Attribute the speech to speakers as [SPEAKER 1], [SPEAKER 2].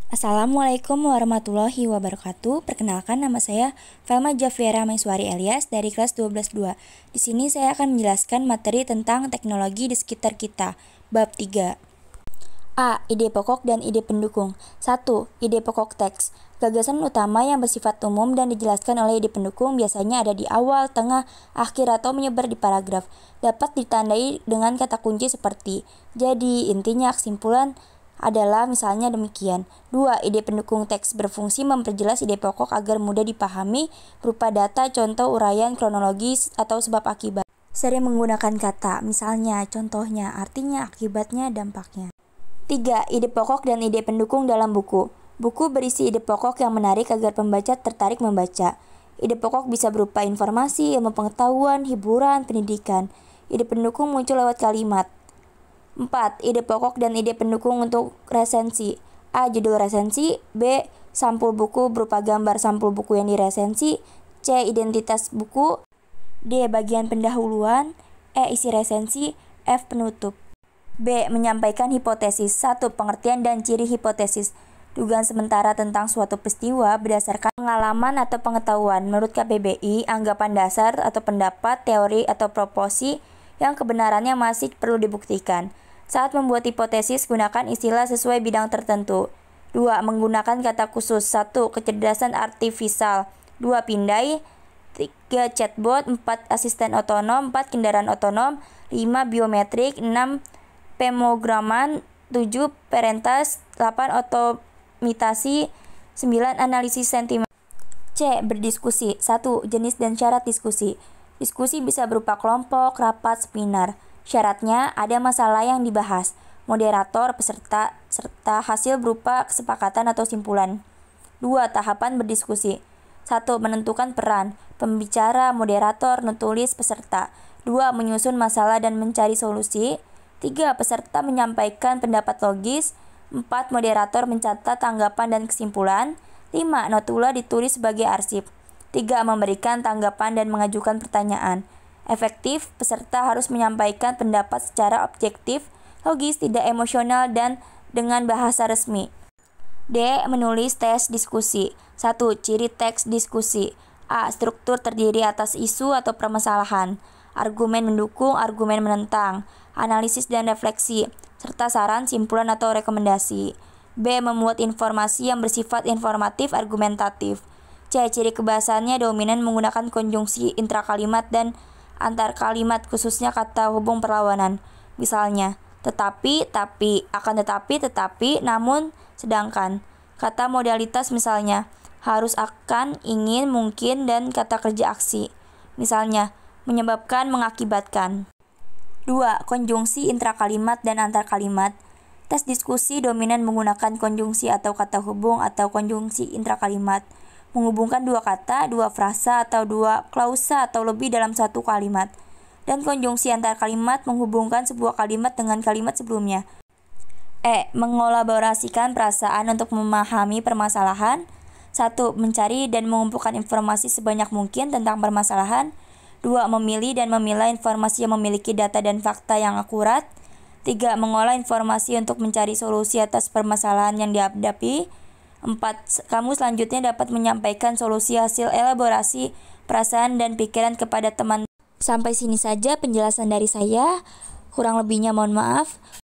[SPEAKER 1] Assalamualaikum warahmatullahi wabarakatuh. Perkenalkan, nama saya Felma Javiera Maiswari Elias dari kelas 12-2. Di sini saya akan menjelaskan materi tentang teknologi di sekitar kita. Bab 3. A. Ide pokok dan ide pendukung. 1. Ide pokok teks. Gagasan utama yang bersifat umum dan dijelaskan oleh ide pendukung biasanya ada di awal, tengah, akhir, atau menyebar di paragraf. Dapat ditandai dengan kata kunci seperti jadi, intinya, kesimpulan adalah misalnya demikian. 2. Ide pendukung teks berfungsi memperjelas ide pokok agar mudah dipahami berupa data, contoh, uraian, kronologis, atau sebab akibat. Sering menggunakan kata, misalnya, contohnya, artinya, akibatnya, dampaknya. 3. Ide pokok dan ide pendukung dalam buku. Buku berisi ide pokok yang menarik agar pembaca tertarik membaca. Ide pokok bisa berupa informasi, ilmu pengetahuan, hiburan, pendidikan. Ide pendukung muncul lewat kalimat. 4. Ide pokok dan ide pendukung untuk resensi. A. Judul resensi. B. Sampul buku berupa gambar sampul buku yang diresensi. C. Identitas buku. D. Bagian pendahuluan. E. Isi resensi. F. Penutup. B. Menyampaikan hipotesis. 1. Pengertian dan ciri hipotesis. Dugaan sementara tentang suatu peristiwa berdasarkan pengalaman atau pengetahuan. Menurut KBBI, anggapan dasar atau pendapat, teori, atau proposi yang kebenarannya masih perlu dibuktikan. Saat membuat hipotesis, gunakan istilah sesuai bidang tertentu. 2. Menggunakan kata khusus. 1. Kecerdasan artifisial. 2. Pindai. 3. Chatbot. 4. Asisten otonom. 4. Kendaraan otonom. 5. Biometrik. 6. Pemrograman. 7. Perentas. 8. Otomitasi. 9. Analisis sentimen. C. Berdiskusi. 1. Jenis dan syarat diskusi. Diskusi bisa berupa kelompok, rapat, seminar. Syaratnya, ada masalah yang dibahas, moderator, peserta, serta hasil berupa kesepakatan atau simpulan. 2. Tahapan berdiskusi. 1. Menentukan peran, pembicara, moderator, penulis, peserta. 2. Menyusun masalah dan mencari solusi. 3. Peserta menyampaikan pendapat logis. 4. Moderator mencatat tanggapan dan kesimpulan. 5. Notula ditulis sebagai arsip. 3. Memberikan tanggapan dan mengajukan pertanyaan. Efektif, peserta harus menyampaikan pendapat secara objektif, logis, tidak emosional, dan dengan bahasa resmi. D. Menulis teks diskusi. 1. Ciri teks diskusi. A. Struktur terdiri atas isu atau permasalahan, argumen mendukung, argumen menentang, analisis dan refleksi, serta saran, simpulan, atau rekomendasi. B. Memuat informasi yang bersifat informatif, argumentatif. C. Ciri kebahasannya dominan menggunakan konjungsi intrakalimat dan antar kalimat, khususnya kata hubung perlawanan. Misalnya, tetapi, tapi, akan tetapi, tetapi, namun, sedangkan. Kata modalitas misalnya, harus, akan, ingin, mungkin, dan kata kerja aksi. Misalnya, menyebabkan, mengakibatkan. 2. Konjungsi intrakalimat dan antar kalimat. Tes diskusi dominan menggunakan konjungsi atau kata hubung atau konjungsi intrakalimat. Menghubungkan dua kata, dua frasa, atau dua klausa atau lebih dalam satu kalimat. Dan konjungsi antar kalimat menghubungkan sebuah kalimat dengan kalimat sebelumnya. E. Mengolaborasikan perasaan untuk memahami permasalahan. 1. Mencari dan mengumpulkan informasi sebanyak mungkin tentang permasalahan. 2. Memilih dan memilah informasi yang memiliki data dan fakta yang akurat. 3. Mengolah informasi untuk mencari solusi atas permasalahan yang dihadapi. 4. Kamu selanjutnya dapat menyampaikan solusi hasil elaborasi perasaan dan pikiran kepada teman. Sampai sini saja penjelasan dari saya. Kurang lebihnya mohon maaf.